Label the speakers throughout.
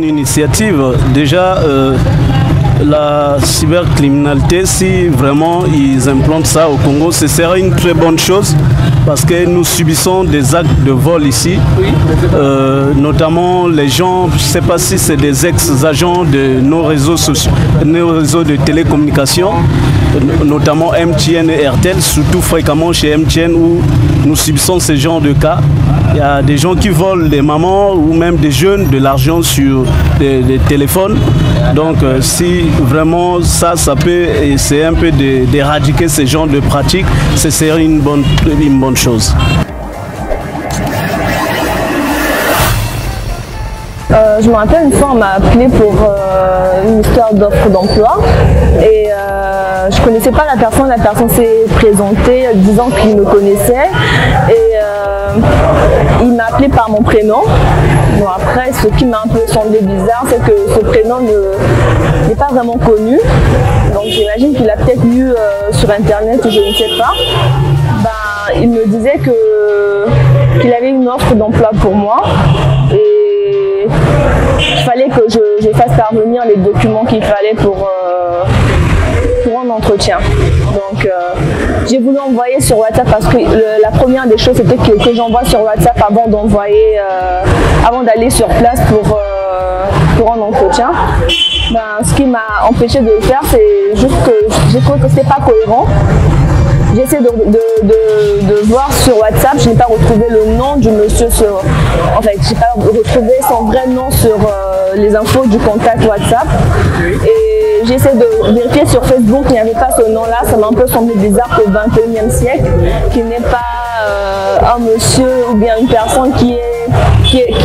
Speaker 1: bonne initiative. Déjà, la cybercriminalité, si vraiment ils implantent ça au Congo, ce serait une très bonne chose parce que nous subissons des actes de vol ici, notamment les gens, je ne sais pas si c'est des ex-agents de nos réseaux sociaux, nos réseaux de télécommunications, notamment MTN et RTL, surtout fréquemment chez MTN où nous subissons ce genre de cas. Il y a des gens qui volent des mamans ou même des jeunes de l'argent sur des téléphones. Donc si vraiment ça peut essayer un peu d'éradiquer ce genre de pratiques, ce serait une bonne chose.
Speaker 2: Je me rappelle une fois, on m'a appelé pour une histoire d'offre d'emploi et je ne connaissais pas la personne s'est présentée disant qu'il me connaissait et il m'a appelé par mon prénom. Bon, après, ce qui m'a un peu semblé bizarre, c'est que ce prénom n'est pas vraiment connu, donc j'imagine qu'il a peut-être lu sur internet, je ne sais pas. Ben, il me disait qu'il avait une offre d'emploi pour moi et il fallait que je fasse parvenir les documents qu'il fallait pour un entretien. Donc j'ai voulu envoyer sur WhatsApp parce que la première des choses c'était que j'envoie sur WhatsApp avant d'envoyer, avant d'aller sur place pour un entretien. Ben, ce qui m'a empêché de le faire, c'est juste que j'ai trouvé que c'était pas cohérent. J'ai essayé de voir sur WhatsApp, je n'ai pas retrouvé le nom du monsieur en fait, je n'ai pas retrouvé son vrai nom sur les infos du contact WhatsApp. Et j'ai essayé de vérifier sur Facebook, il n'y avait pas ce nom-là, ça m'a un peu semblé bizarre qu'au XXIe siècle, qu'il n'est pas un monsieur ou bien une personne qui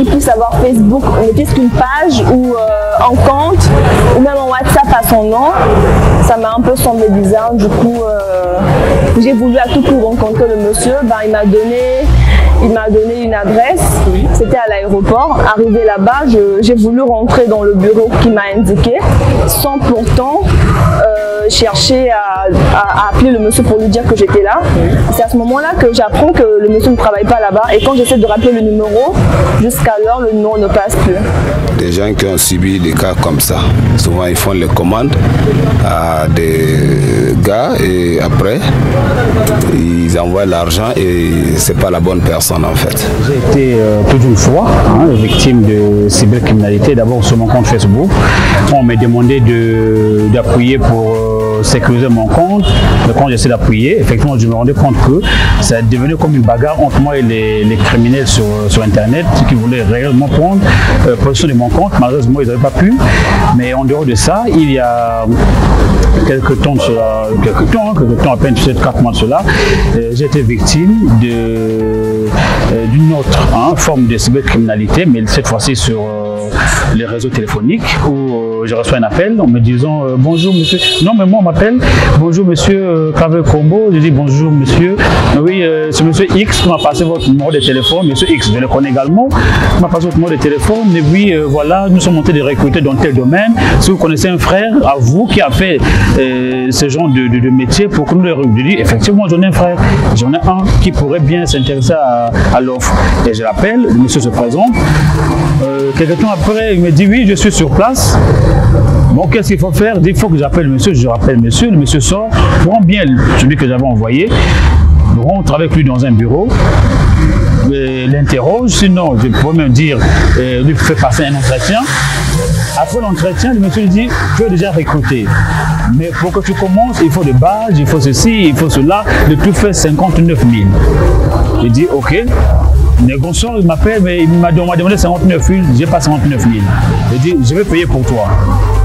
Speaker 2: puisse avoir Facebook, ne puisse qu'une page ou un compte, ou même un WhatsApp à son nom. Ça m'a un peu semblé bizarre, du coup j'ai voulu à tout pour rencontrer le monsieur. Ben, il m'a donné une adresse, c'était à l'aéroport. Arrivé là-bas, j'ai voulu rentrer dans le bureau qu'il m'a indiqué, sans pourtant chercher à appeler le monsieur pour lui dire que j'étais là. C'est à ce moment-là que j'apprends que le monsieur ne travaille pas là-bas et quand j'essaie de rappeler le numéro, jusqu'alors le numéro ne passe plus.
Speaker 3: Des gens qui ont subi des cas comme ça, souvent ils font les commandes à des gars et après ils envoient l'argent et c'est pas la bonne personne en fait.
Speaker 4: J'ai été toute une fois victime de cybercriminalité, d'abord sur mon compte Facebook. On m'a demandé d'appuyer pour sécuriser mon compte, mais quand j'essaie d'appuyer, effectivement je me rendais compte que ça devenait comme une bagarre entre moi et les criminels sur internet, ceux qui voulaient réellement prendre possession de mon compte. Malheureusement ils n'avaient pas pu, mais en dehors de ça, il y a quelques temps à peine 4 mois de cela, j'ai été victime d'une autre forme de cybercriminalité, mais cette fois-ci sur les réseaux téléphoniques où je reçois un appel en me disant bonjour monsieur, non mais moi on m'appelle bonjour monsieur Kave Combo, je dis bonjour monsieur, oui c'est monsieur X qui m'a passé votre numéro de téléphone, monsieur X je le connais également, il m'a passé votre numéro de téléphone et puis voilà nous sommes en train de recruter dans tel domaine, si vous connaissez un frère à vous qui a fait ce genre de métier pour que nous le recrutions. Je dis effectivement j'en ai un frère, j'en ai un qui pourrait bien s'intéresser à l'offre et je l'appelle, le monsieur se présente, quelques temps après il me dit oui je suis sur place. Bon, qu'est-ce qu'il faut faire? Il faut que j'appelle le monsieur, je rappelle monsieur, le monsieur sort, prend bien celui que j'avais envoyé, rentre avec lui dans un bureau, l'interroge, sinon je pourrais même dire, lui fait passer un entretien. Après l'entretien, le monsieur lui dit, tu es déjà recruté, mais pour que tu commences, il faut des badges, il faut ceci, il faut cela, le tout fait 59 000. Il dit ok. Négociant, il m'appelle, mais il m'a demandé 59 000, j'ai pas 59 000. Il dit, je vais payer pour toi.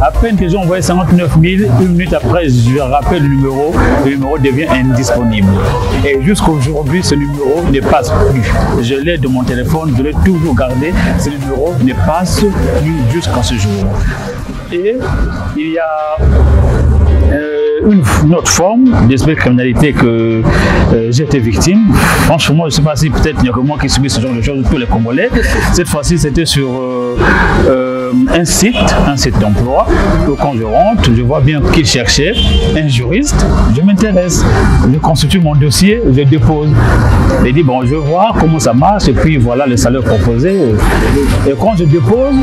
Speaker 4: À peine que j'ai envoyé 59 000, une minute après, je rappelle le numéro devient indisponible. Et jusqu'aujourd'hui, ce numéro ne passe plus. Je l'ai de mon téléphone, je l'ai toujours gardé, ce numéro ne passe plus jusqu'à ce jour. Et il y a une autre forme de cybercriminalité que j'ai été victime. Franchement, je ne sais pas si peut-être il n'y a que moi qui subis ce genre de choses, tous les Congolais. Cette fois-ci, c'était sur un site d'emploi. Quand je rentre, je vois bien qu'il cherchait un juriste. Je m'intéresse, je constitue mon dossier, je dépose. Il dit, bon, je vais voir comment ça marche et puis voilà le salaire proposé. Et quand je dépose,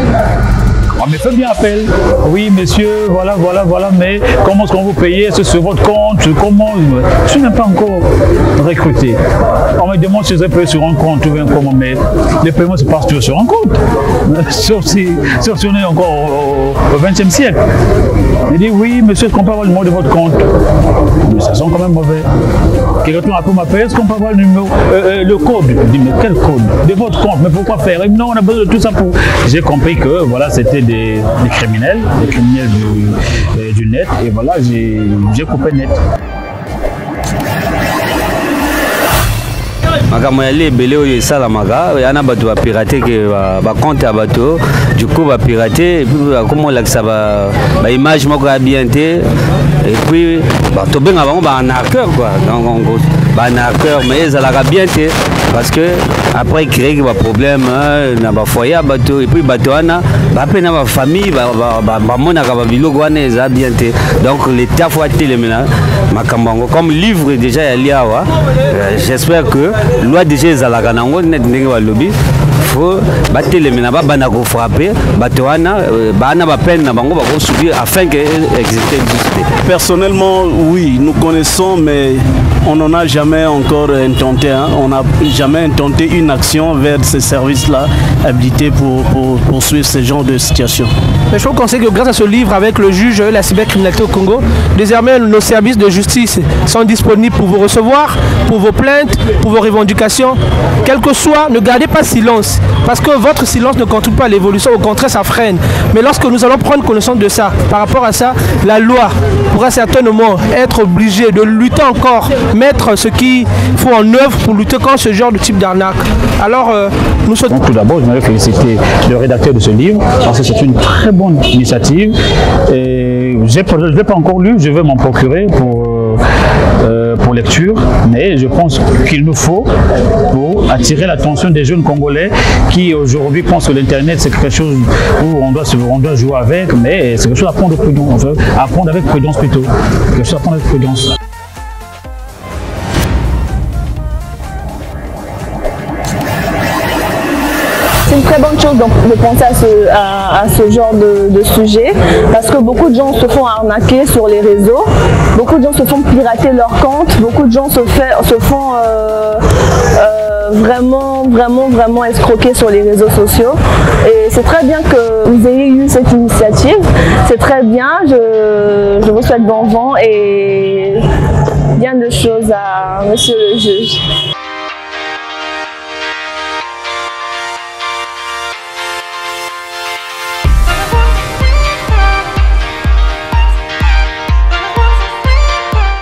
Speaker 4: On me fait bien appel. Oui, monsieur, voilà, mais comment est-ce qu'on vous paye? Est-ce sur votre compte? Comment? Je ne suis même pas encore recruté. On me demande si je vais payer sur un compte ou bien comment, mais le paiement se passe toujours sur un compte. Sauf si on est encore au XXe siècle. Il dit oui, monsieur, est-ce qu'on peut avoir le numéro de votre compte? Mais ça sent quand même mauvais. Quelqu'un après m'appelle, est-ce qu'on peut avoir le numéro, le code? Je dis mais quel code? De votre compte, mais pourquoi faire? Et non, on a besoin de tout ça pour. J'ai compris que voilà, c'était des criminels du net, et voilà, j'ai coupé net.
Speaker 5: makambo ya lebele oyo esalamaka yana bato bapirate ke bacompte ya bato du coup bapirate comme olakisa baimage moko ya bien te et puis tobenga bango baarnaqueur quoi, donc baarnaqueur mais ezalaka bien te parce que après créer baproblème na bafoyer ya bato et puis bato wana bape na bafamille bamonaka babiloko wana eza bien te, donc l'état fo atelemela makambo yango comme livre déjà yali awa. J'espère que loi déjà ezalaka nango net ndenge balobi faut batelemela babanda kofrappe bato wana bana bapeine na bango bakosubir afin que existe juste.
Speaker 1: Personnellement oui, nous connaissons mais on n'en a jamais encore intenté, hein. On n'a jamais intenté une action vers ces services-là habilités pour poursuivre ce genre de situation.
Speaker 6: Mais je peux conseiller que grâce à ce livre avec le juge la cybercriminalité au Congo, désormais nos services de justice sont disponibles pour vous recevoir, pour vos plaintes, pour vos revendications. Quel que soit, ne gardez pas silence, parce que votre silence ne contribue pas à l'évolution, au contraire ça freine. Mais lorsque nous allons prendre connaissance de ça, par rapport à ça, la loi pourra certainement être obligée de lutter encore, mettre ce qu'il faut en œuvre pour lutter contre ce genre de type d'arnaque. Alors, nous souhaitons...
Speaker 4: Donc, tout d'abord, je voudrais féliciter le rédacteur de ce livre, parce que c'est une très bonne initiative. Et je ne l'ai pas encore lu, je vais m'en procurer pour lecture, mais je pense qu'il nous faut pour attirer l'attention des jeunes Congolais qui aujourd'hui pensent que l'Internet c'est quelque chose où on doit jouer avec, mais c'est quelque chose à prendre prudence, à prendre avec prudence plutôt, quelque chose à prendre avec prudence.
Speaker 2: C'est une très bonne chose de penser à ce genre de sujet, parce que beaucoup de gens se font arnaquer sur les réseaux, beaucoup de gens se font pirater leur compte, beaucoup de gens se font vraiment escroquer sur les réseaux sociaux. Et c'est très bien que vous ayez eu cette initiative, c'est très bien, je vous souhaite bon vent et bien de choses à monsieur le juge.